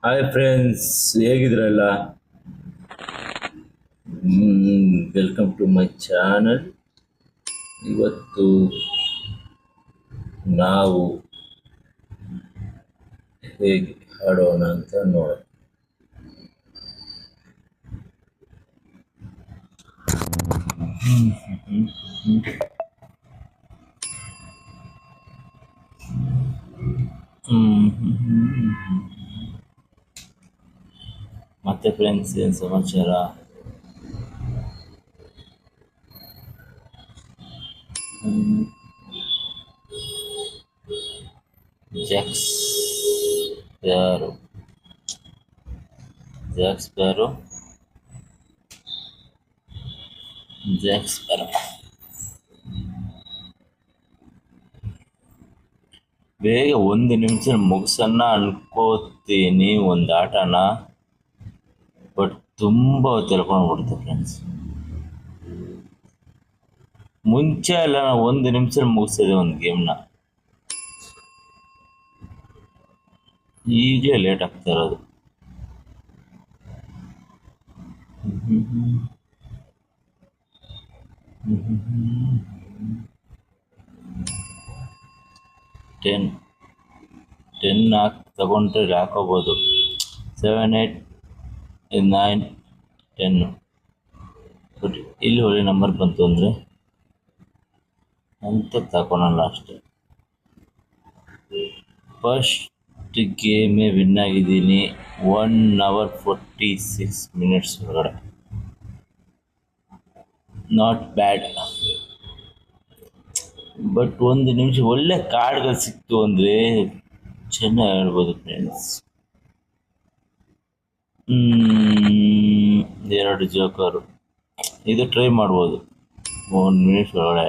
Hi friends, ಹೇಗಿದ್ರಲ್ಲ? Welcome to my channel. ಇವತ್ತು ನಾವು ಹೇಗೆ ಹಾಡೋಣ ಅಂತ ನೋಡೋಣ. ಮತ್ತೆ ಫ್ರೆಂಡ್ಸ್, ಏನು ಸಮಾಚಾರ? ಜಾಕ್ಸ್ ಯಾರು? ಜಾಕ್ಸ್ ಯಾರು? ಜಾಕ್ಸ್ ಯಾರು? ಬೇಗ 1 ನಿಮಿಷ ಮುಗಿಸೋಣ ಅನ್ಕೋತೀನಿ ಒಂದು ಆಟನ, ಬಟ್ ತುಂಬ ತಿಳ್ಕೊಂಡ್ಬಿಡ್ತೆ ಫ್ರೆಂಡ್ಸ್. ಮುಂಚೆ ಎಲ್ಲ ನಾವು 1 ನಿಮಿಷ ಮುಗಿಸಿದೆ ಒಂದು ಗೇಮ್ನ, ಈಗಲೇ ಲೇಟ್ ಆಗ್ತಾ ಇರೋದು. ಟೆನ್ ತಗೊಂಡ್ರೆ ಹಾಕೋಬೋದು. 7, 8, 9, 10. ಬಟ್ ಇಲ್ಲಿ ಒಳ್ಳೆ ನಂಬರ್ ಬಂತು ಅಂದರೆ ಅಂತ ತಗೊಳಲ್ಲ ಅಷ್ಟೆ. ಫಸ್ಟ್ ಗೇಮೇ ವಿನ್ ಆಗಿದ್ದೀನಿ 1 hour 46 minutes ಒಳಗಡೆ. Not bad. ಬಟ್ 1 ನಿಮಿಷ ಒಳ್ಳೆ ಕಾರ್ಡ್ಗಳು ಸಿಕ್ತು ಅಂದರೆ ಚೆನ್ನಾಗಿ ಹೇಳ್ಬೋದು ಫ್ರೆಂಡ್ಸ್. 2 ಜೋಕರು ಇದು ಟ್ರೈ ಮಾಡ್ಬೋದು 1 ಮಿನಿಟ್ ಒಳಗಡೆ.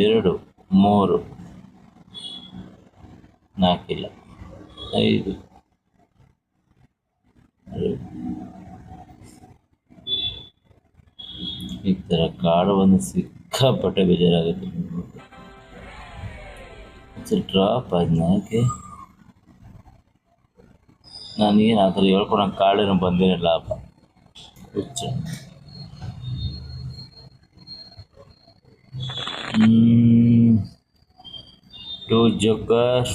ಎರಡು 3 4 5 ಈ ಥರ ಕಾರ್ಡ್ ಬಂದು ಸಿಕ್ಕಾಪಟ್ಟೆ ಬೇಜಾರಾಗುತ್ತೆ. ಡ್ರಾಪ್ ಆದ್ಮೇಲೆ ನಾನೇನು ಆ ಥರ ಹೇಳ್ಕೊಳಕ್ಕೆ ಕಾರ್ಡೇನು ಬಂದೇನಿಲ್ಲ ಅಪ್ಪ. ಹುಚ್ಚ. 2 ಜೋಕರ್,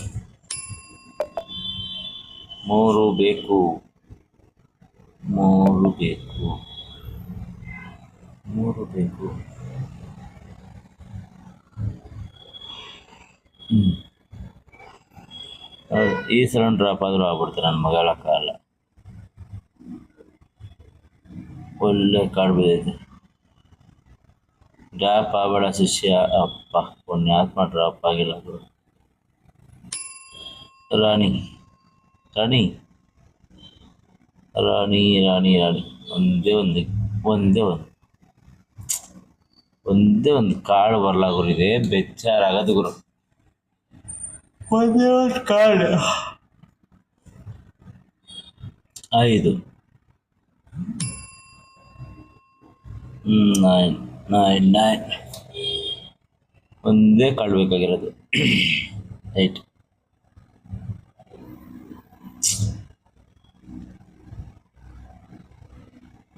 3 ಬೇಕು. 3 ಬೇಕು. ಈ ಸಲ ಡ್ರಾಪ್ ಆದರೂ ಆಗ್ಬಿಡ್ತಾರೆ ನನ್ನ ಮಗಳ ಕಾಲ. ಒಳ್ಳೆ ಕಾರ್ಡ್ ಬಿದ್ದೈತೆ. ಡ್ರಾಪ್ ಆಗಬೇಡ ಶಿಷ್ಯ. ಅಪ್ಪ ಪುಣ್ಯಾತ್ಮ, ಡ್ರಾಪ್ ಆಗಿಲ್ಲ. ರಾಣಿ ರಾಣಿ ರಾಣಿ ರಾಣಿ ರಾಣಿ ಒಂದೇ ಒಂದು ಕಾರ್ಡ್ ಬರ್ಲಾಗುರಿದೆ. ಬೆಚ್ಚಾರಾಗದು ಗುರು. ಒಂದೇ ಒಂದು ಕಾರ್ಡ್. 5 9 ಒಂದೇ ಕಾರ್ಡ್ ಬೇಕಾಗಿರೋದು. 8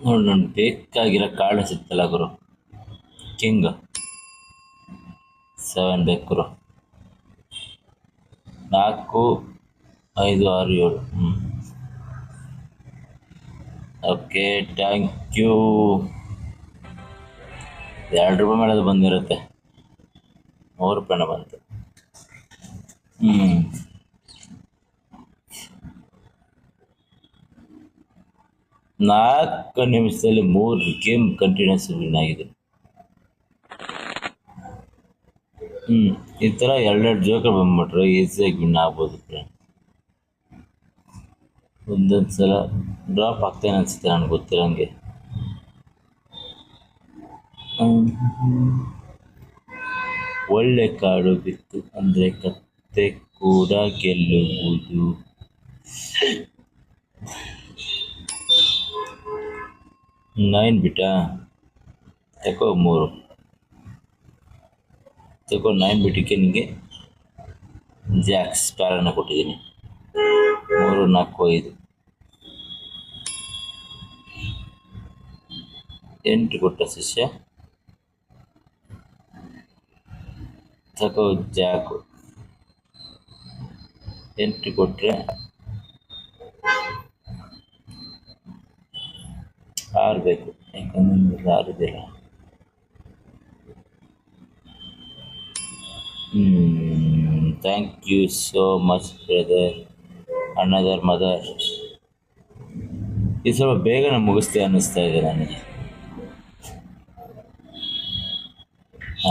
ನೋಡಿ, ನಾನು ಬೇಕಾಗಿರೋ ಕಾರ್ಡ್ ಸಿಗ್ತಲ್ಲ ಗುರು. ಕಿಂಗ್ 7 ಬೇಕು ಗುರು. 4 5 6 7. Okay, thank you. 2 ರೂಪಾಯಿ ಮೇಲೆ ಅದು ಬಂದಿರುತ್ತೆ. 3 ರೂಪಾಯಿನ ಬಂತು. 4 ನಿಮಿಷದಲ್ಲಿ 3 ಗೇಮ್ ಕಂಟಿನ್ಯೂಸ್ ವಿನ್ ಆಗಿದೆ. ಈ ಥರ 2 ಜೋಕರ್ ಬಂದ್ಬಿಟ್ರೆ ಈಸಿಯಾಗಿ ವಿನ್ ಆಗ್ಬೋದು ಫ್ರೆಂಡ್. ಒಂದೊಂದು ಸಲ ಡ್ರಾಪ್ ಆಗ್ತೇನೆ ಅನಿಸುತ್ತೆ ನನಗೆ ಗೊತ್ತಿರೋಂಗೆ. ಒಳ್ಳೆ ಕಾರ್ಡು ಬಿತ್ತು ಅಂದರೆ ಕತ್ತೆ ಕೂಡ ಗೆಲ್ಲುವುದು. 9 ಬಿಟ್ಟಾ? ತಗೋ 3 ತಗೋ 9 ಬಿಟ್ಟಿಗೆ ನಿಮಗೆ ಜಾಕ್ಸ್ ಪ್ಯಾರನ್ನು ಕೊಟ್ಟಿದ್ದೀನಿ. 3 4 5 8 ಕೊಟ್ಟ ಶಿಷ್ಯ. ತಗೋ ಜಾಕು 8 ಕೊಟ್ಟರೆ 6 ಬೇಕು, ಯಾಕಂದ್ರೆ 6 ಇದೆಯಲ್ಲ. Thank you so much brother, another mother. ಇದು ಸ್ವಲ್ಪ ಬೇಗನೆ ಮುಗಿಸ್ತೆ ಅನ್ನಿಸ್ತಾ ಇದೆ ನನಗೆ.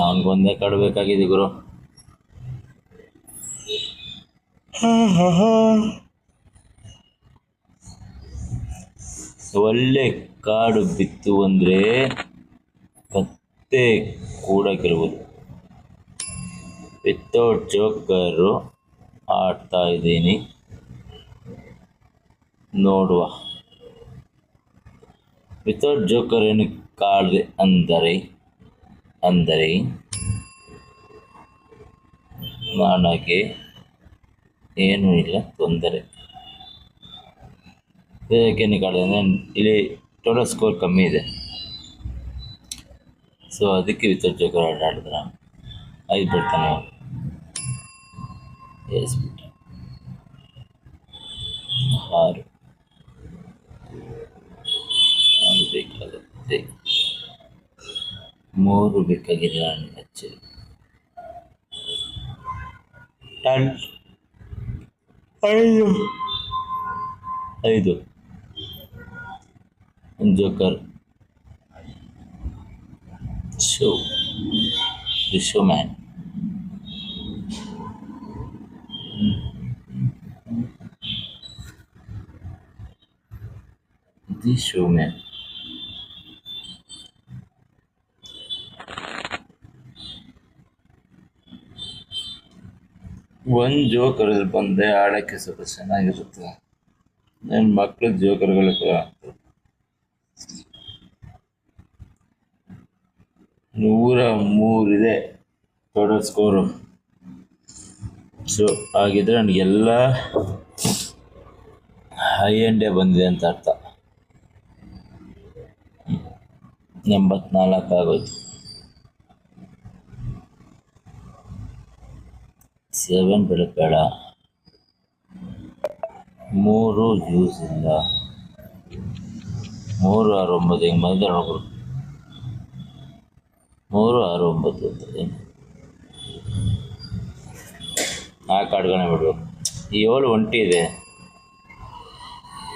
ಅವನಿಗೊಂದೇ ಕಾರ್ಡ್ ಬೇಕಾಗಿದೆ ಗುರು. ಒಳ್ಳೆ ಕಾಡು ಬಿತ್ತು ಅಂದರೆ ಕತ್ತೆ ಕೂಡ ಗೆಲ್ಬೋದು. ವಿತೌಟ್ ಜೋಕರು ಆಡ್ತಾ ಇದ್ದೀನಿ, ನೋಡುವ. ವಿತೌಟ್ ಜೋಕರ್ ಏನು ಕಾಡಿದೆ ಅಂದರೆ ನನಗೆ ಏನೂ ಇಲ್ಲ ತೊಂದರೆ. ಇದಕ್ಕೇನು ಕಾಡಿದೆ ಅಂದರೆ ಇಲ್ಲಿ ಟೋಟಲ್ ಸ್ಕೋರ್ ಕಮ್ಮಿ ಇದೆ, ಸೊ ಅದಕ್ಕೆ ವಿತೌಟ್ ಜೋಕರ್ ಆಡಿದ್ರೆ 5 ಬಿಡ್ತಾನೆ. ಎಸ್ ಬಿಟ್ಟ 6 ಬೇಕಾಗುತ್ತೆ, 3 ಬೇಕಾಗಿದೆ ನನಗೆ ಆ್ಯಕ್ಚುಲಿ. 5 ಒಂದು joker. The show man. The show man. ಒಂದು ಜೋಕರಲ್ಲಿ ಬಂದರೆ ಆಡೋಕ್ಕೆ ಸ್ವಲ್ಪ ಚೆನ್ನಾಗಿರುತ್ತೆ. ನನ್ನ ಮಕ್ಕಳ ಜೋಕರ್ಗಳು ಕೂಡ 103 ಇದೆ ಟೋಟಲ್ ಸ್ಕೋರು. ಸೊ ಹಾಗಿದ್ರೆ ನನಗೆಲ್ಲ ಹೈ ಎಂಡೇ ಬಂದಿದೆ ಅಂತ ಅರ್ಥ. 84 ಆಗೋಯ್ತು. 7 ಬೇಡ, 3 ಯೂಸ್ ಇಲ್ಲ. 3 6 9 ಹಿಂಗೆ ಬಂದರೆ ನೋಡ್ಬೋದು. 3 6 9 ಅಂತ ಏನು ಆ ಕಾರ್ಡ್ಗಳನ್ನ ಬಿಡ್ಬೇಕು. 7 ಒಂಟಿ ಇದೆ,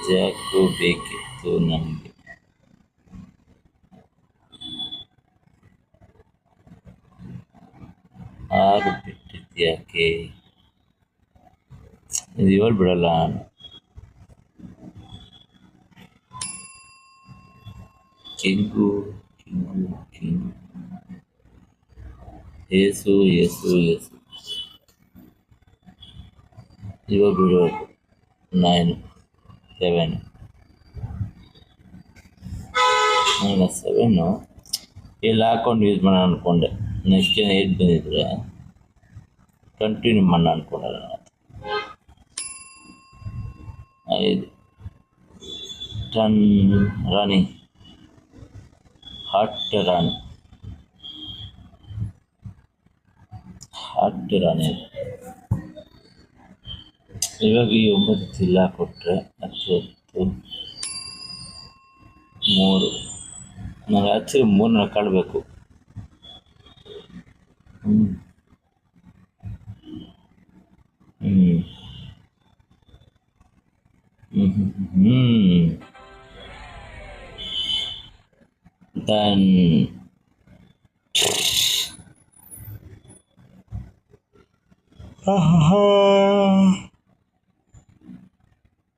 ಜಾಕು ಬೇಕಿತ್ತು ನನಗೆ. 6 ಬಿಟ್ಟಿದ್ಯಾಕೆ? ಇದು 7 ಬಿಡಲ್ಲ ನಾನು. ಕಿಂಗು ಏಸು ಇವಾಗ ಬಿಡಬೇಕು. 9 7 7 ಇಲ್ಲಿ ಹಾಕೊಂಡು ಯೂಸ್ ಮಾಡೋಣ ಅಂದ್ಕೊಂಡೆ. ನೆಕ್ಸ್ಟ್ 8 ಬಂದಿದ್ರೆ ಕಂಟಿನ್ಯೂ ಮಾಡೋಣ ಅಂದ್ಕೊಂಡಲ್ಲ. 5 ಟನ್ ರಾಣಿ, ಹಾಟ್ ರಾಣಿ. ಇವಾಗ ಈ 9 ಚಿಲ್ಲ ಕೊಟ್ಟರೆ 10 3. ನನಗೆ ಆ್ಯಕ್ಚುಲಿ 3 ಕಾಡಬೇಕು. Then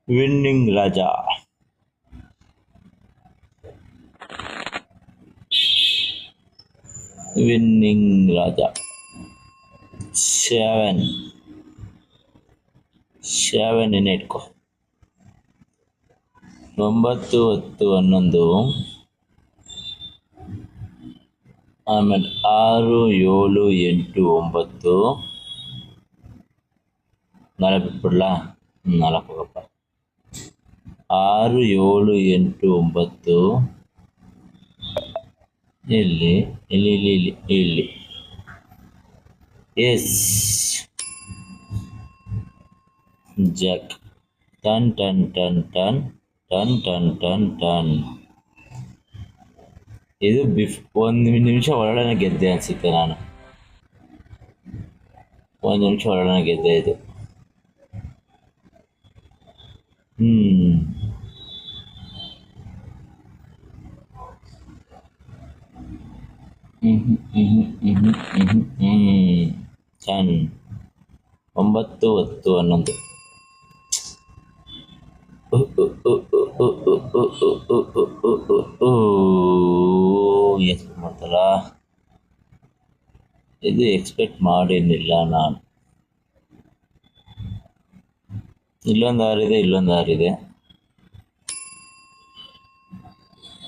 ವಿನ್ನಿಂಗ್ ರಾಜ. ವಿನ್ನಿಂಗ್ ರಾಜ 7 ಏನೇ ಇಟ್ಕೊ. 9 10 11 ಆಮೇಲೆ 6, 7, 8, 9 ನಾಳೆ ಬಿಟ್ಬಿಡ್ಲಾ? 4 ಹೋಗಪ್ಪ. 6, 7, 8, 9 ಇಲ್ಲಿ ಇಲ್ಲಿ ಇಲ್ಲಿ ಇಲ್ಲಿ ಇಲ್ಲಿ ಎಸ್ ಜಾಕ್. ಟನ್ ಟನ್ ಟನ್ ಟನ್ ಟನ್ ಟನ್ ಟನ್ ಟನ್. ಇದು 1 ನಿಮಿಷ ಒಳಗಡೆ ಗೆದ್ದೆ ಅನಿಸುತ್ತೆ. ನಾನು 1 ನಿಮಿಷ ಒಳಗಡೆ ಗೆದ್ದೆ ಇದು. ಟನ್ 9, 10, 11 ಎಷ್ಟು ಮಾಡ್ತಾರ ಇದು ಎಕ್ಸ್ಪೆಕ್ಟ್ ಮಾಡೇನಿಲ್ಲ ನಾನು. ಇಲ್ಲೊಂದು 6 ಇದೆ, ಇಲ್ಲೊಂದು 6 ಇದೆ.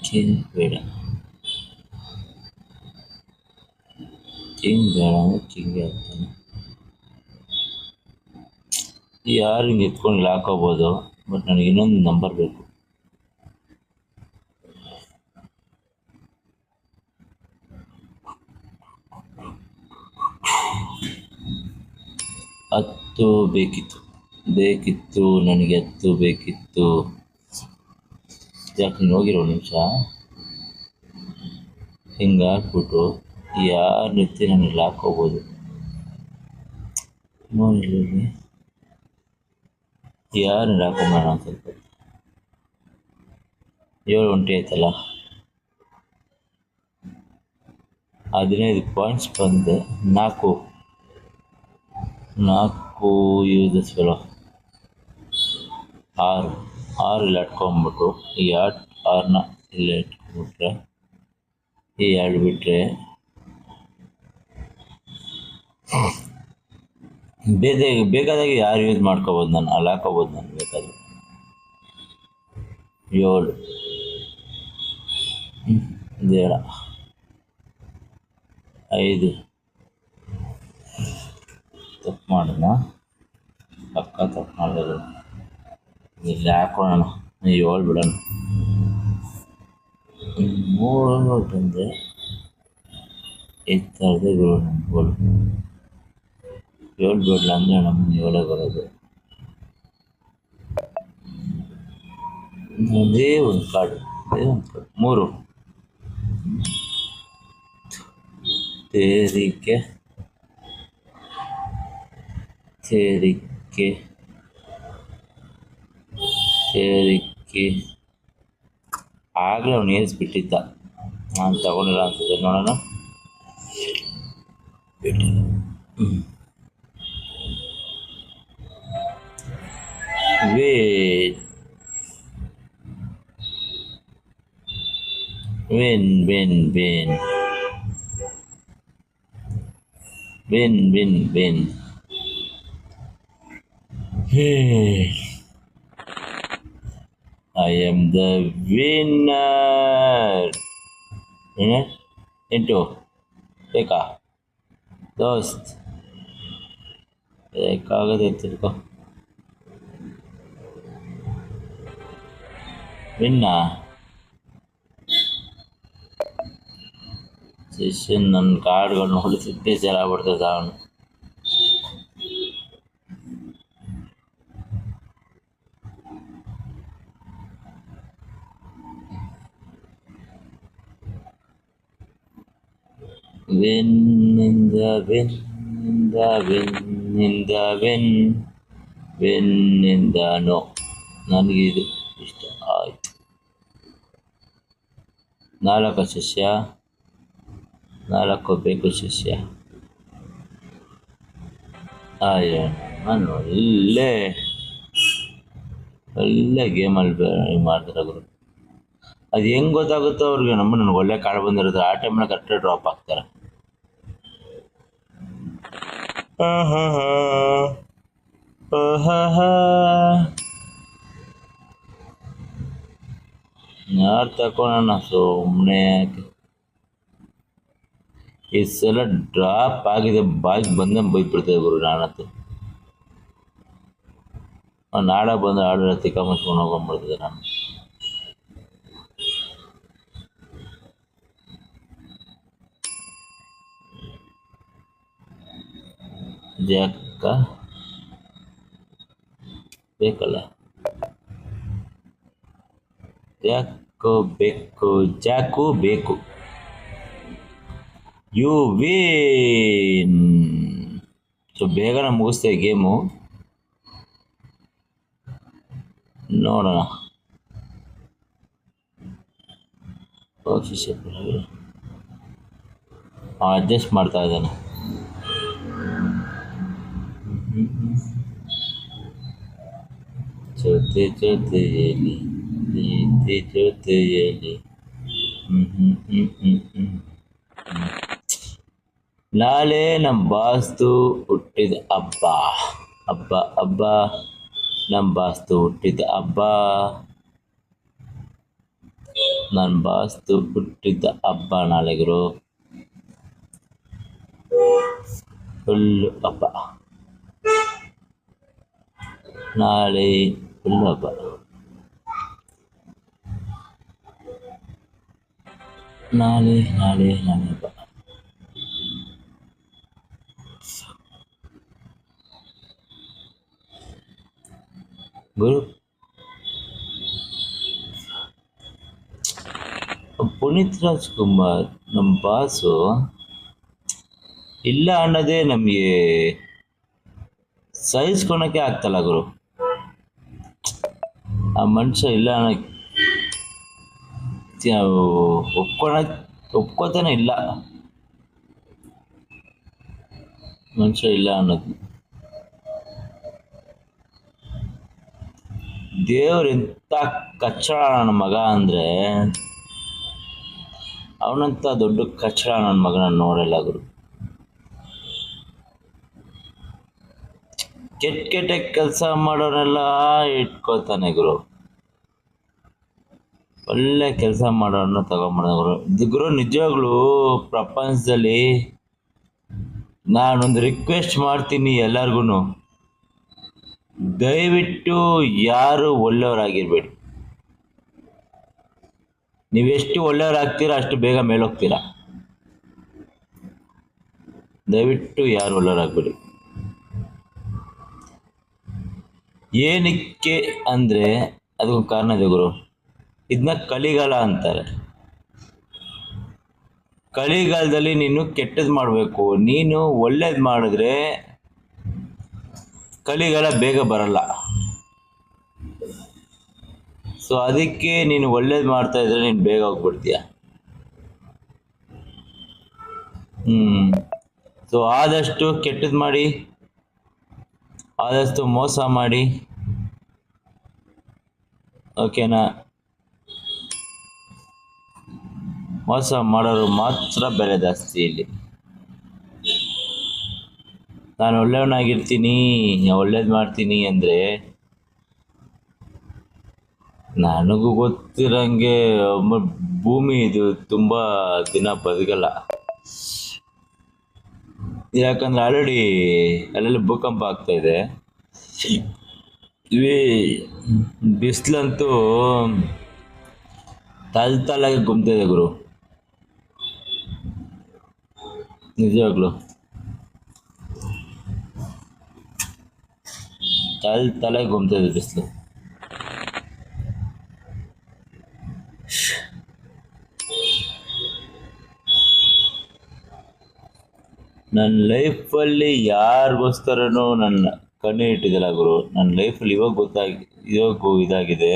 ಕಿಂಗ್ ಬೇಡ, ಕಿಂಗ್ ಬೇಡ ಅಂದರೆ ಕಿಂಗ್ ಆಗ್ತಾನೆ. ಈ 6 ಹಿಂಗೆ ಎತ್ಕೊಂಡು ಇಲ್ಲಿ ಹಾಕೋಬೋದು, ಬಟ್ ನನಗೆ ಇನ್ನೊಂದು ನಂಬರ್ ಬೇಕು. ಹತ್ತು ಬೇಕಿತ್ತು ನನಗೆ 10 ಬೇಕಿತ್ತು. ಯಾಕೆ ನೀನು ಹೋಗಿರೋ ನಿಮಿಷ ಹಿಂಗೆ ಹಾಕ್ಬಿಟ್ಟು ಯಾರು ನಿತ್ಯ ನಾನು ಇಲ್ಲಿ ಹಾಕೋಬೋದು. ನೋಡಿ ಯಾರು ಹಾಕೊಂಬೋಣ ಒಂದು ಸ್ವಲ್ಪ. 7 ಒಂಟಿ ಆಯ್ತಲ್ಲ, 15 ಪಾಯಿಂಟ್ಸ್ ಬಂದೆ. 4 ಯೂಸಸ್ ಫೆಲೋ. 6 ಇಲ್ಲಿ ಇಟ್ಕೊಂಡ್ಬಿಟ್ಟು ಈ 6ನ ಇಲ್ಲಿ ಇಟ್ಕೊಂಡ್ಬಿಟ್ರೆ, ಈ 2 ಬಿಟ್ಟರೆ ಬೇಕಾದಾಗ ಯಾರು ಯೂಸ್ ಮಾಡ್ಕೋಬೋದು. ನಾನು ಅಲ್ಲಿ ಹಾಕೋಬೋದು. ನಾನು ಬೇಕಾದ್ರೆ 7 ಬೇಡ, 5 ತಪ್ಪು ಮಾಡೋಣ, ಪಕ್ಕ ತಪ್ಪು ಮಾಡೋದು. ಇಲ್ಲಿ ಹಾಕೋಣ, 7 ಬಿಡೋಣ. 3 ಬಂದರೆ 8 ಗೋಲ್. 7 ಬಿಡಲ ಅಂದರೆ ನಮ್ಗೆ 7 ಬರೋದು. ಅದೇ ಒಂದು ಕಾರ್ಡು 3 ತೇರಿಕೆ ಆಗಲೇ ಅವನು ಏರಿಸ್ಬಿಟ್ಟಿದ್ದ, ನಾನು ತಗೊಂಡಿಲ್ಲ ಅನ್ಸುತ್ತೆ. ನೋಡೋಣ, ಬಿಟ್ಟಿಲ್ಲ. win. I am the winner. Into ಬೇಕಾ ದೋಸ್ತ್? ಬೇಕಾಗದೆ ತಿಳ್ಕೊ. ವಿನ್ನಾ ಸೆಷನ್ ನನ್ನ ಕಾರ್ಡ್ಗಳು ನೋಡಿ ಸಿಗ್ನೇಚರ್ ಆಗ್ಬಿಡ್ತದೆ ಅವನು. win in the no. ನನಗೆ ಇದು ಇಷ್ಟ ಆಯಿತು. 4 ಸಸ್ಯ, 4 ಬೇಕು ಸಸ್ಯ. ನಾನು ಒಳ್ಳೆ ಗೇಮಲ್ಲಿ ಮಾಡ್ತಾರೆ ಗುರು. ಅದು ಹೆಂಗೆ ಗೊತ್ತಾಗುತ್ತೋ ಅವ್ರಿಗೆ. ನನಗೆ ಒಳ್ಳೆ ಕಾರ್ಡ್ ಬಂದಿರುತ್ತೆ, ಆ ಟೈಮ್ನ ಕರೆಕ್ಟಾಗಿ ಡ್ರಾಪ್ ಆಗ್ತಾರೆ. ಯಾರು ತಗೊಳ್ಳೋಣ ಸುಮ್ಮನೆ. ಈ ಸಲ ಡ್ರಾಪ್ ಆಗಿದೆ, ಬಾಯಿಗೆ ಬಂದಂಗೆ ಬೈದ್ಬಿಡ್ತೇವೆ ಗುರು. ನಾನಂತೂ ನಾಡ ಬಂದು ಆಡೋ ತಿಕ್ಕಮಸ್ಕೊಂಡು ಹೋಗ್ಬಿಡ್ತಿದ್ದೆ ನಾನು. ಜಾಕ ಬೇಕಲ್ಲ, ಜಾಕು ಬೇಕು. You win. ಸೊ ಬೇಗನೆ ಮುಗಿಸ್ತೇವೆ ಗೇಮು. ನೋಡೋಣ. ಅಡ್ಜಸ್ಟ್ ಮಾಡ್ತಾ ಇದ್ದಾನೆ. ಜೊತೆಯಲ್ಲಿ ನಾಳೆ ನಮ್ಮ ಬಾಸ್ತು ಹುಟ್ಟಿದ ಹಬ್ಬ. ಹಬ್ಬ ಹಬ್ಬ ನಮ್ಮ ಬಾಸ್ತು ಹುಟ್ಟಿದ ಹಬ್ಬ. ನನ್ನ ಬಾಸ್ತು ಹುಟ್ಟಿದ ಹಬ್ಬ ನಾಳೆ ಗುರು. ಫುಲ್ಲು ಹಬ್ಬ ನಾಳೆ, ಫುಲ್ಲು ಹಬ್ಬ. ನಾಳೆ ಹಬ್ಬ. ಗುರು ಪುನೀತ್ ರಾಜ್ಕುಮಾರ್ ನಮ್ಮ ಬಾಸು ಇಲ್ಲ ಅನ್ನೋದೇ ನಮಗೆ ಸಹಿಸ್ಕೊಳಕ್ಕೆ ಆಗ್ತಲ್ಲ ಗುರು. ಆ ಮನುಷ್ಯ ಇಲ್ಲ ಅನ್ನೋಕ್ಕೆ ಒಪ್ಕೋತಾನೆ ಇಲ್ಲ. ಮನುಷ್ಯ ಇಲ್ಲ ಅನ್ನೋದು. ದೇವ್ರು ಎಂಥ ಕಚ್ಚಡ ನನ್ನ ಮಗ ಅಂದರೆ, ಅವನಂತ ದೊಡ್ಡ ಕಚ್ಚಡ ನನ್ನ ಮಗನ ನೋಡಲ್ಲ ಗುರು. ಕೆಟ್ಟ ಕೆಲಸ ಮಾಡೋರೆಲ್ಲ ಇಟ್ಕೊಳ್ತಾನೆ ಗುರು. ಒಳ್ಳೆ ಕೆಲಸ ಮಾಡೋರನ್ನ ತಗೊಂಡ್ಬಿಡ ಗುರು. ಗುರು ನಿಜವಾಗ್ಲೂ ಪ್ರಪಂಚದಲ್ಲಿ ನಾನೊಂದು ರಿಕ್ವೆಸ್ಟ್ ಮಾಡ್ತೀನಿ ಎಲ್ಲರಿಗೂ, ದಯವಿಟ್ಟು ಯಾರು ಒಳ್ಳೆಯವರಾಗಿರ್ಬೇಡಿ. ನೀವೆಷ್ಟು ಒಳ್ಳೆಯವರಾಗ್ತೀರಾ ಅಷ್ಟು ಬೇಗ ಮೇಲೋಗ್ತೀರಾ. ದಯವಿಟ್ಟು ಯಾರು ಒಳ್ಳೆಯವರಾಗಬೇಡಿ. ಏನಕ್ಕೆ ಅಂದರೆ ಅದಕ್ಕೊಂದು ಕಾರಣ ಇದೆ ಗುರು. ಇದನ್ನ ಕಲಿಗಾಲ ಅಂತಾರೆ. ಕಲಿಗಾಲದಲ್ಲಿ ನೀನು ಕೆಟ್ಟದ್ದು ಮಾಡಬೇಕು. ನೀನು ಒಳ್ಳೇದು ಮಾಡಿದ್ರೆ ಕಲಿಗಾಲ ಬೇಗ ಬರಲ್ಲ. ಸೊ ಅದಕ್ಕೆ ನೀನು ಒಳ್ಳೇದು ಮಾಡ್ತಾ ಇದ್ರೆ ನೀನು ಬೇಗ ಹೋಗ್ಬಿಡ್ತೀಯ. ಸೊ ಆದಷ್ಟು ಕೆಟ್ಟದ್ದು ಮಾಡಿ, ಆದಷ್ಟು ಮೋಸ ಮಾಡಿ, ಓಕೆನಾ? ಮೋಸ ಮಾಡೋರು ಮಾತ್ರ ಬೆಲೆ ಜಾಸ್ತಿ ಇಲ್ಲಿ. ನಾನು ಒಳ್ಳೆಯವನಾಗಿರ್ತೀನಿ, ಒಳ್ಳೇದು ಮಾಡ್ತೀನಿ ಅಂದರೆ ನನಗೂ ಗೊತ್ತಿರಂಗೆ ಭೂಮಿ ಇದು ತುಂಬ ದಿನ ಬದುಕಲ್ಲ. ಯಾಕಂದ್ರೆ ಆಲ್ರೆಡಿ ಅಲ್ಲೆಲ್ಲ ಭೂಕಂಪ ಆಗ್ತಾ ಇದೆ. ಬಿಸಿಲಂತೂ ತಲೆಗೆ ಗುಮ್ತಿದೆ ಗುರು, ನಿಜವಾಗ್ಲು ತಲೆಗೆ ಗುಮ್ತಿದೆ ಬಿಸಿಲು. ನನ್ನ ಲೈಫಲ್ಲಿ ಯಾರಿಗೋಸ್ಕರನೂ ನನ್ನ ಕಣ್ಣು ಇಟ್ಟಿದ್ದಿಲ್ಲ ಗುರು. ನನ್ನ ಲೈಫಲ್ಲಿ ಇವಾಗ ಇದಾಗಿದೆ.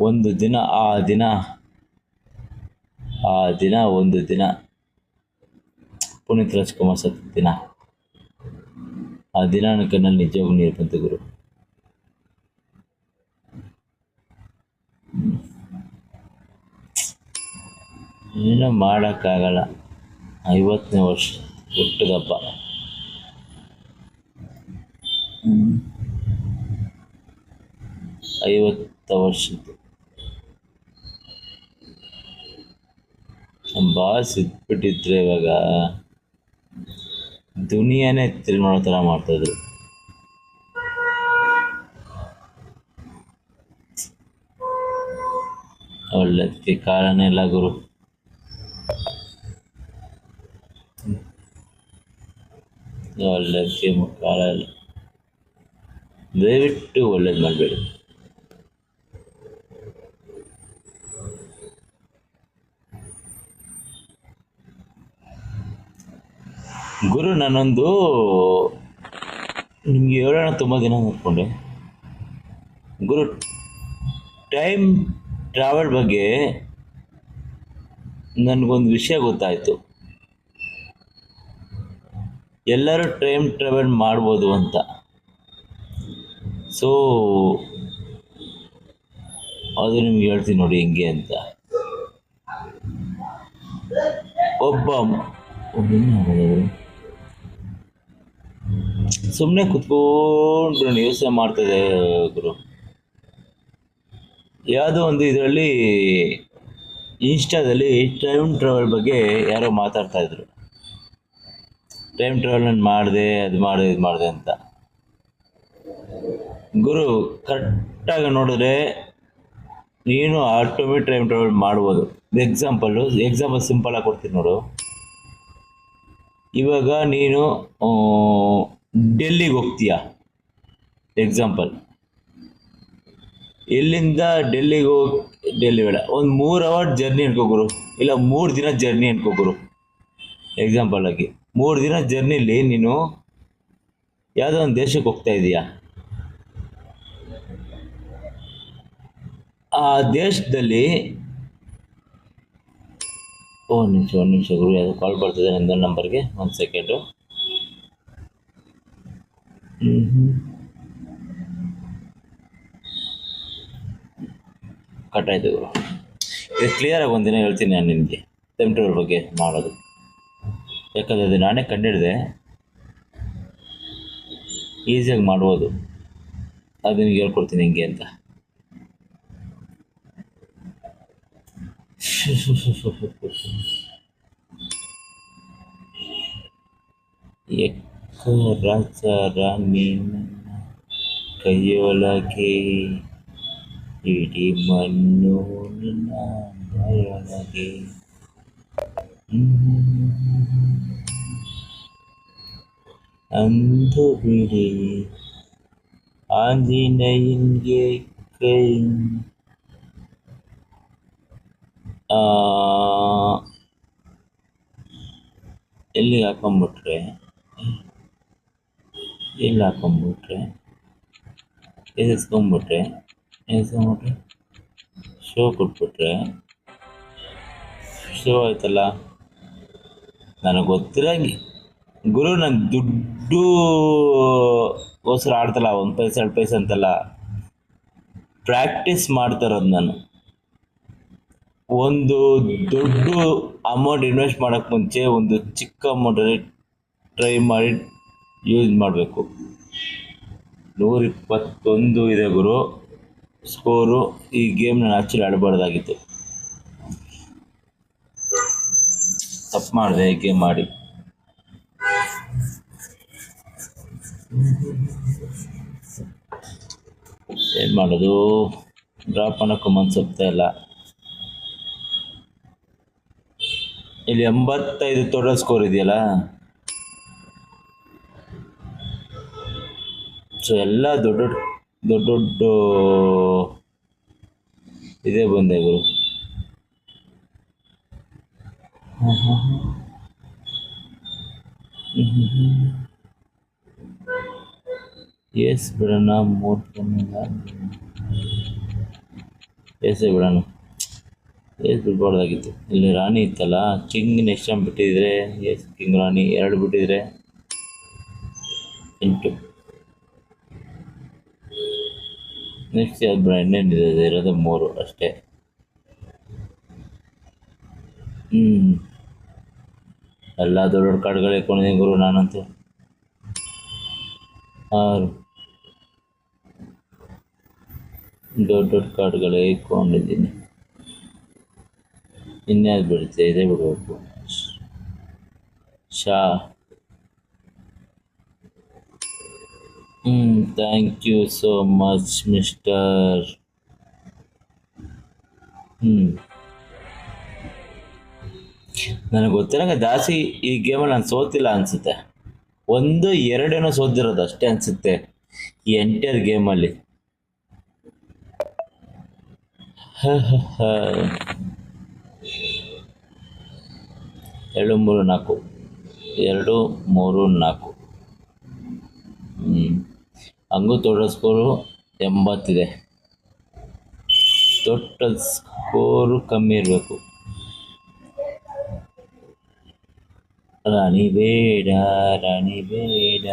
ಒಂದು ದಿನ ಒಂದು ದಿನ ಪುನೀತ್ ರಾಜ್ಕುಮಾರ್ ಸತ್ತ ದಿನ, ಆ ದಿನ ನನ್ನ ಕಣ್ಣಲ್ಲಿ ನಿಜವಾಗೂ ನೀರು ಬಂತು ಗುರು. ಏನೂ ಮಾಡೋಕ್ಕಾಗಲ್ಲ. 50ನೇ ವರ್ಷ ಹುಟ್ಟಿದಬ್ಬ. 50 ವರ್ಷದ್ದು ಬಾಸ್ ಇದ್ಬಿಟ್ಟಿದ್ರೆ ಇವಾಗ ದುನಿಯಾನೇ ತಿರುಗಿ ಮಾಡೋ ಥರ ಮಾಡ್ತಾಯಿದ್ರು. ಒಳ್ಳೆದಕ್ಕೆ ಕಾರಣನೇ ಇಲ್ಲ ಗುರು. ಒಳ್ಳೆದಕ್ಕೆ ಕಾಲ ಇಲ್ಲ. ದಯವಿಟ್ಟು ಒಳ್ಳೇದು ಮಾಡಬೇಡಿ. ಗುರು, ನಾನೊಂದು ನಿಮಗೆ ಹೇಳೋಣ ತುಂಬ ದಿನ ನೋಡ್ಕೊಂಡೆ ಗುರು. ಟೈಮ್ ಟ್ರಾವೆಲ್ ಬಗ್ಗೆ ನನಗೊಂದು ವಿಷಯ ಗೊತ್ತಾಯಿತು. ಎಲ್ಲರೂ ಟೈಮ್ ಟ್ರಾವೆಲ್ ಮಾಡ್ಬೋದು ಅಂತ. ಸೊ ಅದು ನಿಮ್ಗೆ ಹೇಳ್ತೀನಿ ನೋಡಿ ಹೆಂಗೆ ಅಂತ. ಸುಮ್ಮನೆ ಕುತ್ಕೊಂಡು ಯೋಚನೆ ಮಾಡ್ತದೆ ಗುರು. ಯಾವುದೋ ಒಂದು ಇದರಲ್ಲಿ ಇನ್ಸ್ಟಾದಲ್ಲಿ ಟೈಮ್ ಟ್ರಾವೆಲ್ ಬಗ್ಗೆ ಯಾರೋ ಮಾತಾಡ್ತಾ ಇದ್ರು. ಟೈಮ್ ಟ್ರಾವೆಲ್ ನಾನು ಮಾಡಿದೆ, ಅದು ಮಾಡಿದೆ, ಇದು ಮಾಡಿದೆ ಅಂತ. ಗುರು, ಕರೆಕ್ಟಾಗಿ ನೋಡಿದ್ರೆ ನೀನು ಆಟೋಮೆಟಿಕ್ ಟೈಮ್ ಟ್ರಾವೆಲ್ ಮಾಡ್ಬೋದು. ಎಕ್ಸಾಂಪಲ್ ಸಿಂಪಲ್ ಆಗಿ ಕೊಡ್ತೀನಿ ನೋಡು. ಇವಾಗ ನೀನು ಡೆಲ್ಲಿಗೆ ಹೋಗ್ತೀಯ. ಎಕ್ಸಾಂಪಲ್, ಇಲ್ಲಿಂದ ಡೆಲ್ಲಿ ಬೇಡ, ಒಂದು 3 ಅವರ್ ಜರ್ನಿ ಅನ್ಕೋ ಗುರು, ಇಲ್ಲ 3 ದಿನ ಜರ್ನಿ ಅನ್ಕೋ ಗುರು. ಎಕ್ಸಾಂಪಲ್ ಆಗಿ 3 ದಿನ ಜರ್ನಿಲಿ ನೀನು ಯಾವುದೋ ಒಂದು ದೇಶಕ್ಕೆ ಹೋಗ್ತಾ ಇದೀಯಾ. ಆ ದೇಶದಲ್ಲಿ ಒಂದು ನಿಮಿಷ ಗುರು, ಯಾವುದು ಕಾಲ್ ಬರ್ತದೆ ನನ್ನ ನಂಬರ್ಗೆ. 1 ಸೆಕೆಂಡು. ಕಟ್ಟಾಯ್ತು ಗುರು. ಇದು ಕ್ಲಿಯರಾಗಿ ಒಂದಿನ ಹೇಳ್ತೀನಿ ನಾನು ನಿಮಗೆ ಟೈಮ್ ಟ್ರಾವೆಲ್ ಬಗ್ಗೆ ಮಾಡೋದು. ಯಾಕಂದರೆ ಅದು ನಾನೇ ಕಂಡಿಡಿದೆ, ಈಸಿಯಾಗಿ ಮಾಡ್ಬೋದು. ಅದು ನಿಮ್ಗೆ ಹೇಳ್ಕೊಡ್ತೀನಿ ಹೆಂಗೆ ಅಂತ. ರಾಜ ರಾಣಿ ಕೈಯೊಳಗೆ ಇಡೀ ಮಣ್ಣು ನಿನ್ನ ಬಾಯೊಳಗೆ. ಅಂದು ಬಿಡಿ ಆಂಜನೇಯನ್ಗೆ ಕೈ. ಎಲ್ಲಿಗೆ ಹಾಕೊಂಬಿಟ್ರೆ ಎಸ್ಕೊಂಬಿಟ್ರೆ ಶೋ ಕೊಟ್ಬಿಟ್ರೆ ಶೋ ಆಯ್ತಲ್ಲ. ನನಗೆ ಗೊತ್ತಿರಂಗೆ ಗುರು, ನನ್ನ ದುಡ್ಡುಗೋಸ್ಕರ ಆಡ್ತಲ್ಲ, 1 ಪೈಸೆ 2 ಪೈಸೆ ಅಂತಲ್ಲ, ಪ್ರಾಕ್ಟೀಸ್ ಮಾಡ್ತಾರೋದು ನಾನು. ಒಂದು ದೊಡ್ಡ ಅಮೌಂಟ್ ಇನ್ವೆಸ್ಟ್ ಮಾಡೋಕ್ಕೆ ಮುಂಚೆ ಒಂದು ಚಿಕ್ಕ ಅಮೌಂಟಲ್ಲಿ ಟ್ರೈ ಮಾಡಿ ಯೂಸ್ ಮಾಡಬೇಕು. 121 ಇದೆ ಗುರು ಸ್ಕೋರು. ಈ ಗೇಮ್ ನಾನು ಆ್ಯಕ್ಚುಲಿ ಆಡಬಾರ್ದಾಗಿತ್ತು, ತಪ್ಪು ಮಾಡಿದೆ ಈ ಗೇಮ್ ಮಾಡಿ. ಏನು ಮಾಡೋದು, ಡ್ರಾಪ್ ಮಾಡೋಕ್ಕೂ ಮನ್ಸು ಒಪ್ತಾ ಇಲ್ಲ. ಇಲ್ಲಿ 85 ಟೋಟಲ್ ಸ್ಕೋರ್ ಇದೆಯಲ್ಲ. ಸೊ ಎಲ್ಲ ದೊಡ್ಡ ಇದೇ ಬಂದೆ ಗುರು. ಎಸ್ ಬಿಡೋಣ, 3 ಎಸ್ ಬಿಡೋಣ. ಎಸ್ ಬಿಡ್ಬಾರ್ದಾಗಿತ್ತು. ಇಲ್ಲಿ ರಾಣಿ ಇತ್ತಲ್ಲ, ಕಿಂಗ್ ನೆಕ್ಸ್ಟ್ ಟೈಮ್ ಬಿಟ್ಟಿದ್ರೆ ಎಸ್ ಕಿಂಗ್ ರಾಣಿ 2 ಬಿಟ್ಟಿದ್ರೆ 8. ನೆಕ್ಸ್ಟ್ ಯಾವ್ದು ಬಿಡ, ಇನ್ನೇನಿದೆ ಇರೋದು 3 ಅಷ್ಟೇ. ಎಲ್ಲ ದೊಡ್ಡ ಕಾರ್ಡ್ಗಳು ಇಟ್ಕೊಂಡಿದ್ದೀನಿ ಗುರು ನಾನಂತೂ. 6 ದೊಡ್ಡ ಕಾರ್ಡ್ಗಳೇ ಇಟ್ಕೊಂಡಿದ್ದೀನಿ. ಇನ್ಯಾವ್ದು ಬಿಡುತ್ತೆ, ಇದೇ ಬಿಡಬೇಕು. ಶಾ. Thank you so much mister. ನನಗೆ ಗೊತ್ತಿರಂಗೆ ಜಾಸ್ತಿ ಈ ಗೇಮಲ್ಲಿ ನಾನು ಸೋತಿಲ್ಲ ಅನ್ಸುತ್ತೆ. ಒಂದು ಎರಡೇನೋ ಸೋತಿರೋದು ಅಷ್ಟೇ ಅನ್ಸುತ್ತೆ ಈ ಎಂಟೈರ್ ಗೇಮಲ್ಲಿ. ಎರಡು ಮೂರು ನಾಲ್ಕು, 2 3 4. ಹಂಗೂ ಟೋಟಲ್ ಸ್ಕೋರು 80 ಇದೆ. ಟೋಟಲ್ ಸ್ಕೋರು ಕಮ್ಮಿ ಇರಬೇಕು. ರಾಣಿ ಬೇಡ, ರಾಣಿ ಬೇಡ.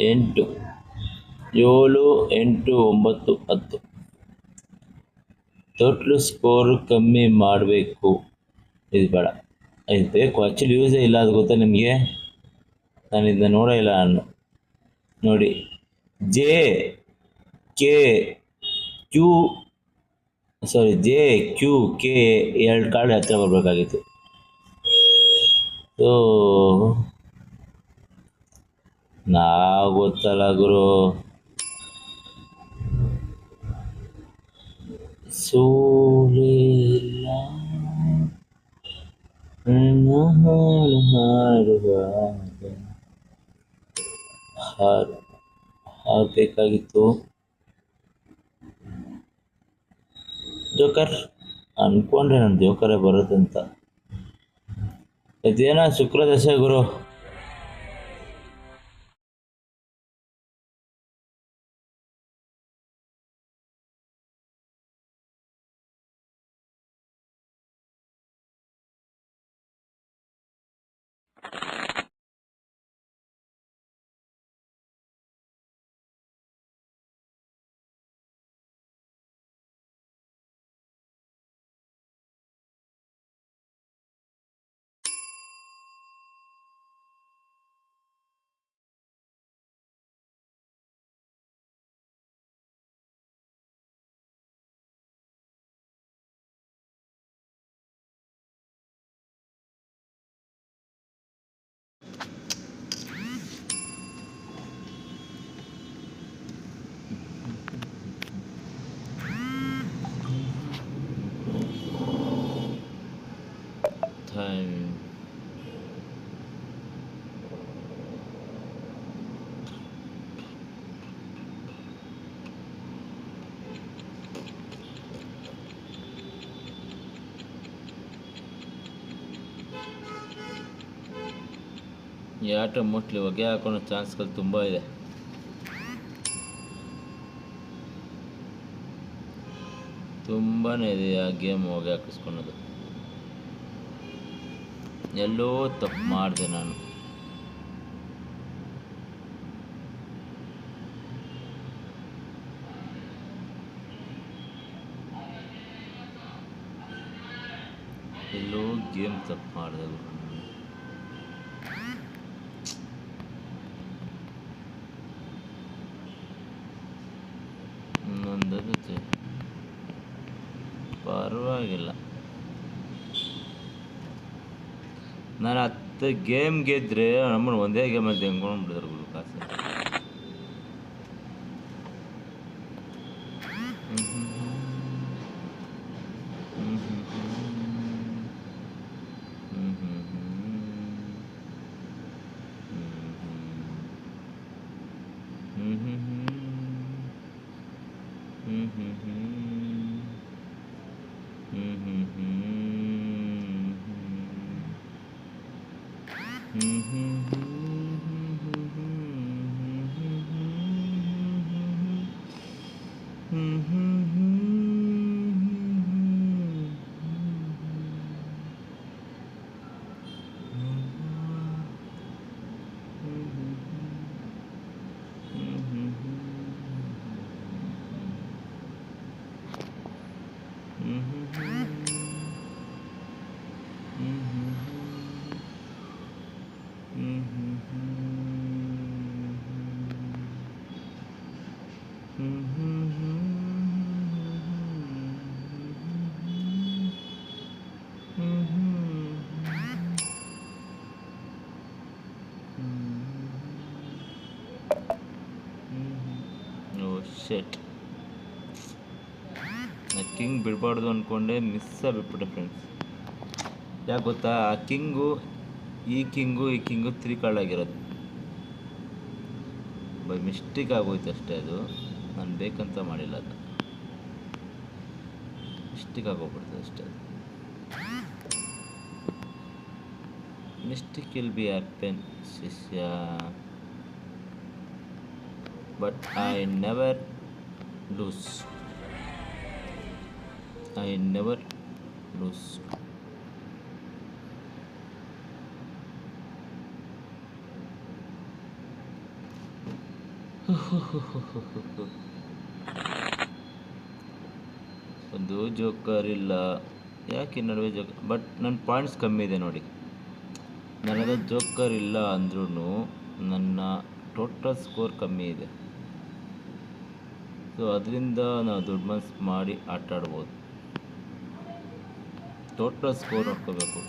ಎಂಟು, 7 8 9 10. ಟೋಟಲ್ ಸ್ಕೋರು ಕಮ್ಮಿ ಮಾಡಬೇಕು. ಇದು ಬೇಡ, ಇದು ಬೇಕು. ಆ್ಯಕ್ಚುಲಿ ಯೂಸೇ ಇಲ್ಲ, ಅದು ಗೊತ್ತಾ ನಿಮಗೆ? ನಾನು ಇದನ್ನ ನೋಡೇ ಇಲ್ಲ. ನಾನು ನೋಡಿ, J K Q J Q K 2 card ಹತ್ರ ಬರಬೇಕಾಗಿತ್ತು. ಸೊ ನಾವು ಗೊತ್ತಲ್ಲ ಗುರು. ಸೋಲಿಲ್ಲ ಹಾರಬೇಕಾಗಿತ್ತು. ಜೋಕರ್ ಅನ್ಕೊಂಡ್ರೆ ನಾನು ಜೋಕರೇ ಬರುತ್ತಂತ. ಇದೇನ ಶುಕ್ರದಶೆ ಗುರು. ಈ ಆಟ ಮೋಸ್ಟ್ಲಿ ಹೊಗೆ ಹಾಕೊಳ್ಳೋ ಚಾನ್ಸ್ಗಳು ತುಂಬ ಇದೆ. ತುಂಬಾ ಇದೆ ಆ ಗೇಮ್ ಹೊಗೆ ಹಾಕಿಸ್ಕೊಳೋದು. ಎಲ್ಲೋ ತಪ್ಪು ಮಾಡಿದೆ ನಾನು. ಎಲ್ಲೋ ಗೇಮ್ ತಪ್ಪು ಮಾಡಿದೆ. ಇನ್ನೊಂದಾಗುತ್ತೆ, ಪರವಾಗಿಲ್ಲ. ನಾನು 10 ಗೇಮ್ ಗೆದ್ರೆ ನಮ್ಮನ್ನು ಒಂದೇ ಗೇಮಲ್ಲಿ ತೆಗ್ಕೊಂಡ್ಬಿಡಿದ್ರು ಗುರು ಕಾಸು. ಓ ಶೆಟ್, ನಾ ಕಿಂಗ್ ಬಿಡಬಾರ್ದು ಅಂದ್ಕೊಂಡೆ, ಮಿಸ್ ಆಗಿಬಿಟ್ಬಿಟ್ಟೆ ಫ್ರೆಂಡ್ಸ್. ಯಾಕೆ ಗೊತ್ತಾ, ಆ ಕಿಂಗು ಈ ಕಿಂಗು 3 ಕಾರ್ಡ್ ಆಗಿರೋದು. ಬೈ ಮಿಸ್ಟೇಕ್ ಆಗೋಯ್ತು ಅಷ್ಟೇ. ಅದು ನಾನು ಬೇಕಂತ ಮಾಡಿಲ್ಲ, ಅದು ಮಿಸ್ಟೇಕ್ ಆಗೋಗ್ಬಿಡ್ತದೆ ಅಷ್ಟೇ. ಮಿಸ್ಟೇಕ್ ವಿಲ್ ಬಿ ಹ್ಯಾಪನ್ ಶಿಷ್ಯ, ಬಟ್ ಐ ನೆವರ್ ಲೂಸ್. ಒಂದು ಜೋಕರ್ ಇಲ್ಲ, ಯಾಕೆ ನಡುವೆ ಜೋಕರ್? ಬಟ್ ನನ್ನ ಪಾಯಿಂಟ್ಸ್ ಕಮ್ಮಿ ಇದೆ ನೋಡಿ. ನನಗೆ ಜೋಕರ್ ಇಲ್ಲ ಅಂದ್ರೂ ನನ್ನ ಟೋಟಲ್ ಸ್ಕೋರ್ ಕಮ್ಮಿ ಇದೆ. ಸೊ ಅದರಿಂದ ನಾವು ದುಡ್ಡು ಮನ್ಸು ಮಾಡಿ ಆಟ ಆಡ್ಬೋದು. ಟೋಟಲ್ ಸ್ಕೋರ್ ನೋಡ್ಕೋಬೇಕು.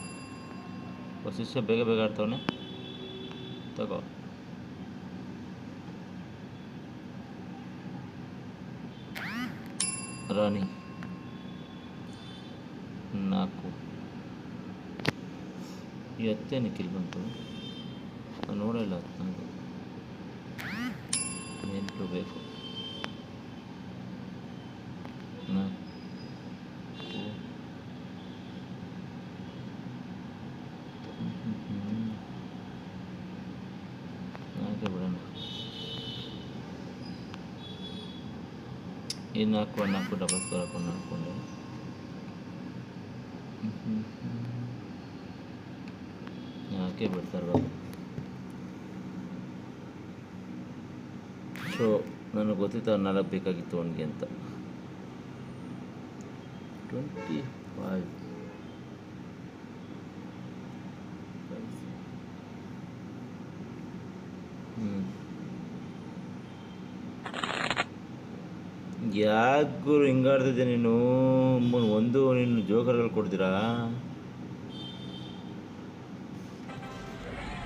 ಶಿಷ್ಯ ಬೇಗ ಬೇಗ ಆಡ್ತವನೆ, ತಗೋ. ರಾಣಿ 4. ಎತ್ತೇನೆ ಕಿಲ್ ಬಂತು, ನಾನು ನೋಡಿಲ್ಲ. ನನಗೆ 8 ಬೇಕು. 4 ಹಾಗೆ ಬಿಡೋಣ. ಈ 4 ಡಬಲ್ ಸ್ಕೋರ್ ಹಾಕೊಂಡು ಹಾಕ್ಕೊಂಡೆ. ಯಾಕೆ ಬಿಡ್ತಾರೆ ಬಾಬು? ಸೊ ನನಗೆ ಗೊತ್ತಿತ್ತು 4 ಬೇಕಾಗಿತ್ತು ಅವನಿಗೆ ಅಂತ. 25. ಯಾಕೆ ಗುರು ಹಿಂಗಾಡ್ತಿದ್ದೆ ನೀನು? ಒಂದು ನೀನು ಜೋಕರ್ಗಳು ಕೊಡ್ತೀರಾ?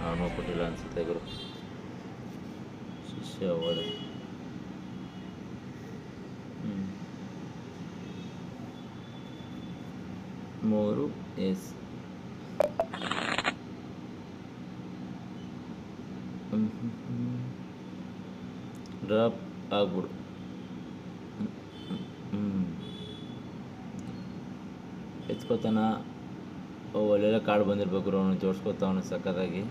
ಅವನು ಕೊಟ್ಟಿಲ್ಲ ಅನ್ಸುತ್ತೆ ಗುರು. ಶಿಷ್ಯ ಹೋದ. 3 ಎಸ್. ಡ್ರಾಪ್ ಆಗ್ಬಿಡು. ಎತ್ಕೋತಾನ. ಒಳ್ಳೆಲ್ಲ ಕಾರ್ಡ್ ಬಂದಿರ್ಬೇಕು, ಅವನು ಜೋಡಿಸ್ಕೋತಾವನು ಸಕ್ಕತ್ತಾಗಿ.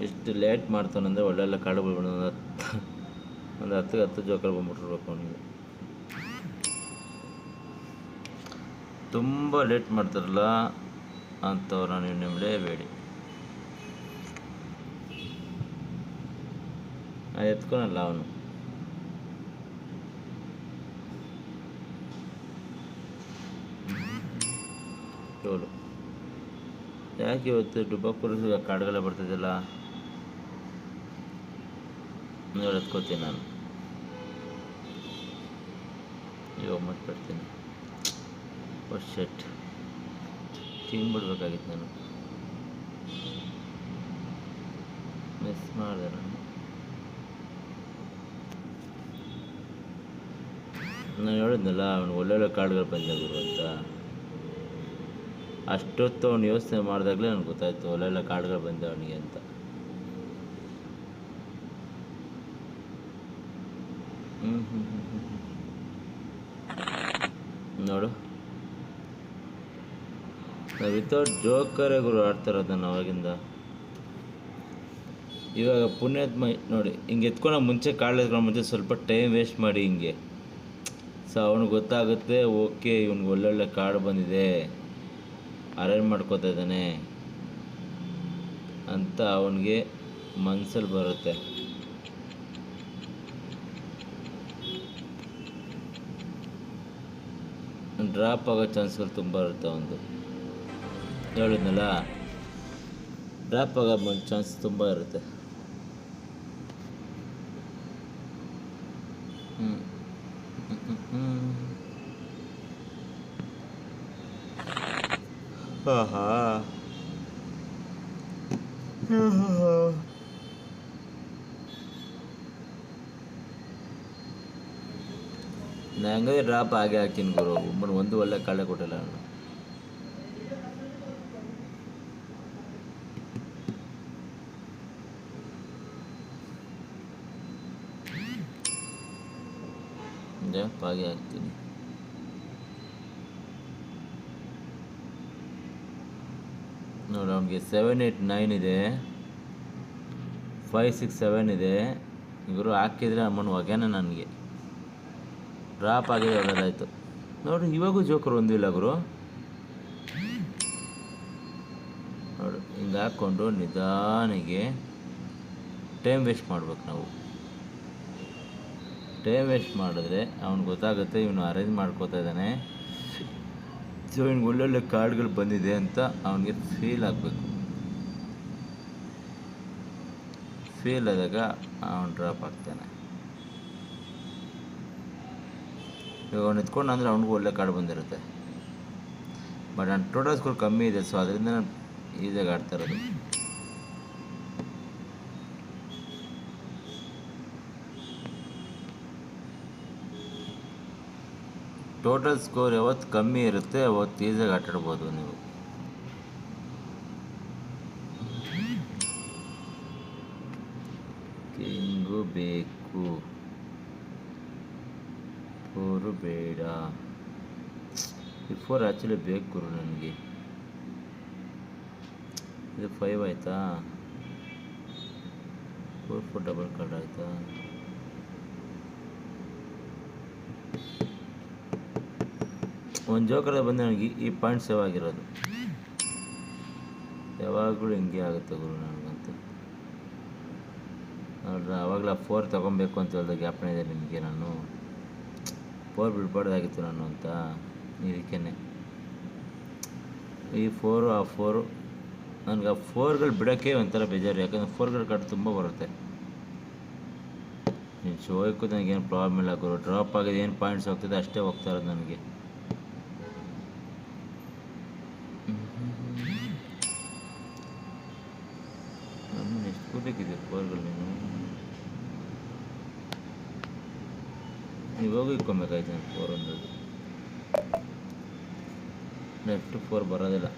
ಎಷ್ಟು ಲೇಟ್ ಮಾಡ್ತಾನಂದರೆ ಒಳ್ಳೆಲ್ಲ ಕಾರ್ಡ್ಗಳು ಬಂದು ಒಂದು 10 ಜೋಕರ್ ಬಂದ್ಬಿಟ್ಟಿರ್ಬೇಕು ಅವನಿಗೆ. ತುಂಬ ಲೇಟ್ ಮಾಡ್ತಾರಲ್ಲ ಅಂಥವ್ರನ್ನ ನೀವು ನಂಬಲೇಬೇಡಿ. ಎತ್ಕೊಳಲ್ಲ ಅವನು. ಟೋಲು ಯಾಕೆ ಇವತ್ತು ಡುಬಾಪುರ ಕಾರ್ಡ್ಗೆಲ್ಲ ಬರ್ತಿದ್ದಲ್ಲ? ಎತ್ಕೋತೀನಿ ನಾನು. ಮತ್ತೆ ಬರ್ತೀನಿ. ಶೆಟ್, ಕಿಂಗ್ ಬಿಡ್ಬೇಕಾಗಿತ್ತು ನಾನು, ಮಿಸ್ ಮಾಡಿದೆ ನಾನು ಹೇಳಿದ್ನಲ್ಲ ಅವನು ಒಳ್ಳೊಳ್ಳೆ ಕಾರ್ಡ್ಗಳು ಬಂದಿದ್ರು ಅಂತ. ಅಷ್ಟೊತ್ತು ಅವನು ಯೋಚನೆ ಮಾಡಿದಾಗಲೇ ನನಗೆ ಗೊತ್ತಾಯ್ತು ಒಳ್ಳೊಳ್ಳೆ ಕಾರ್ಡ್ಗಳು ಬಂದೆ ಅವನಿಗೆ ಅಂತ. ನೋಡು, ನಾವು ವಿತೌಟ್ ಜೋಕರೇ ಗುರು ಆಡ್ತಾರೋದು ನಾನು ಅವಾಗಿಂದ. ಇವಾಗ ಪುಣ್ಯಾತ್ಮ ನೋಡಿ, ಹಿಂಗೆ ಎತ್ಕೊಂಡು ಮುಂಚೆ ಕಾರ್ಡ್ ಎತ್ಕೊಂಡು ಮುಂಚೆ ಸ್ವಲ್ಪ ಟೈಮ್ ವೇಸ್ಟ್ ಮಾಡಿ ಹಿಂಗೆ. ಸೊ ಅವನಿಗೆ ಗೊತ್ತಾಗುತ್ತೆ, ಓಕೆ ಇವ್ನಿಗೆ ಒಳ್ಳೊಳ್ಳೆ ಕಾರ್ಡ್ ಬಂದಿದೆ, ಅರೇಂಜ್ ಮಾಡ್ಕೋತಾ ಇದ್ದಾನೆ ಅಂತ ಅವನಿಗೆ ಮನಸ್ಸಲ್ಲಿ ಬರುತ್ತೆ. ಡ್ರಾಪ್ ಆಗೋ ಚಾನ್ಸ್ಗಳು ತುಂಬ ಇರುತ್ತೆ. ಒಂದು ಹೇಳಿದ್ನಲ್ಲ, ಡ್ರಾಪ್ ಆಗೋ ಚಾನ್ಸ್ ತುಂಬ ಇರುತ್ತೆ. ಹ್ಞೂ ಹಾಂ ಹಾಂ ನಂಗೆ ಡ್ರಾಪ್ ಆಗೇ ಹಾಕ್ತೀನಿ ಗುರು. ಒಂದು ಒಳ್ಳೆ ಕಳೆ ಕೊಟ್ಟಿಲ್ಲ ನಾನು. ಡ್ರಾಪ್ ಆಗೇ ಹಾಕ್ತೀನಿ. ನೋಡಿ ಅವ್ನಿಗೆ 7, 8, 9 ಇದೆ, 5, 6, 7 ಇದೆ. ಗುರು ಹಾಕಿದರೆ ಅಮ್ಮನ ಹೊಗೆನ ನನಗೆ. ಡ್ರಾಪ್ ಆಗಿದೆ, ಒಳ್ಳೆದಾಯಿತು. ನೋಡಿ ಇವಾಗೂ ಜೋಕರ್ ಒಂದು ಇಲ್ಲ ಗುರು. ನೋಡು ಹಿಂಗೆ ಹಾಕ್ಕೊಂಡು ನಿಧಾನಿಗೆ ಟೈಮ್ ವೇಸ್ಟ್ ಮಾಡ್ಬೇಕು ನಾವು. ಟೈಮ್ ವೇಸ್ಟ್ ಮಾಡಿದ್ರೆ ಅವ್ನಿಗೆ ಗೊತ್ತಾಗುತ್ತೆ ಇವನು ಅರೇಂಜ್ ಮಾಡ್ಕೋತಾ ಇದ್ದಾನೆ, ಸೊ ಇವ್ನಿಗೆ ಒಳ್ಳೊಳ್ಳೆ ಕಾರ್ಡ್ಗಳು ಬಂದಿದೆ ಅಂತ ಅವನಿಗೆ ಫೀಲ್ ಆಗಬೇಕು. ಫೀಲ್ ಆದಾಗ ಅವನು ಡ್ರಾಪ್ ಆಗ್ತಾನೆ. ಇವಾಗ ಅವ್ನು ಎತ್ಕೊಂಡು ಅಂದರೆ ಅವ್ನಿಗೂ ಒಳ್ಳೆ ಕಾರ್ಡ್ ಬಂದಿರುತ್ತೆ. ಬಟ್ ನನ್ನ ಟೋಟಲ್ ಸ್ಕೋರ್ ಕಮ್ಮಿ ಇದೆ, ಸೊ ಅದರಿಂದ ನಾನು ಈಸಿಯಾಗಿ ಆಡ್ತಾ ಇರೋದು. ಟೋಟಲ್ ಸ್ಕೋರ್ ಯಾವತ್ತು ಕಮ್ಮಿ ಇರುತ್ತೆ ಅವತ್ತು ಈಸಿಯಾಗಿ ಆಟಾಡ್ಬೋದು ನೀವು. ಕಿಂಗು ಬೇಕು, 4 ಬೇಡ. ಈ 4 ಆ್ಯಕ್ಚುಲಿ ಬೇಕು ಗುರು ನನಗೆ. ಇದು 5 ಆಯಿತಾ, 4 ಡಬಲ್ ಕಾರ್ಡ್ ಆಯಿತಾ. ಒಂದು ಜೋಕರ ಬಂದು ನನಗೆ ಈ ಪಾಯಿಂಟ್ ಸೇವ್ ಆಗಿರೋದು. ಯಾವಾಗಲೂ ಹಿಂಗೆ ಆಗುತ್ತೆ ಗುರು ನನಗಂತೂ. ನೋಡ್ರೆ ಆವಾಗಲೇ 4 ತೊಗೊಬೇಕು ಅಂತ ಹೇಳಿದಾಗ ಜ್ಞಾಪನ ಇದೆ ನಿಮಗೆ. ನಾನು 4 ಬಿಡ್ಬಾರ್ದಾಗಿತ್ತು ನಾನು ಅಂತ. ಇದಕ್ಕೇ ಈ 4 ಆ 4 ನನಗೆ ಆ 4ಗಳು ಬಿಡೋಕ್ಕೆ ಒಂಥರ ಬೇಜಾರು. ಯಾಕಂದರೆ 4ಗಳ ಕಾರ್ಡ್ ತುಂಬ ಬರುತ್ತೆ. ನೀನು ಶೋಯ್ಕು ನನಗೇನು ಪ್ರಾಬ್ಲಮ್ ಇಲ್ಲ ಗುರು. ಡ್ರಾಪ್ ಆಗಿದೆ, ಏನು ಪಾಯಿಂಟ್ಸ್ ಹೋಗ್ತದೆ ಅಷ್ಟೇ ಹೋಗ್ತಾ ಇರೋದು ನನಗೆ. ನಾನು ಎಷ್ಟು ಕೂಬೇಕಿದೆ 4ಗಳು. ಇವಾಗೂ ಇಕ್ಕೊಬೇಕಾಯ್ತು ನಾನು 4 ಅನ್ನೋದು. ಲೆಫ್ಟ್ 4 ಬರೋದಿಲ್ಲ.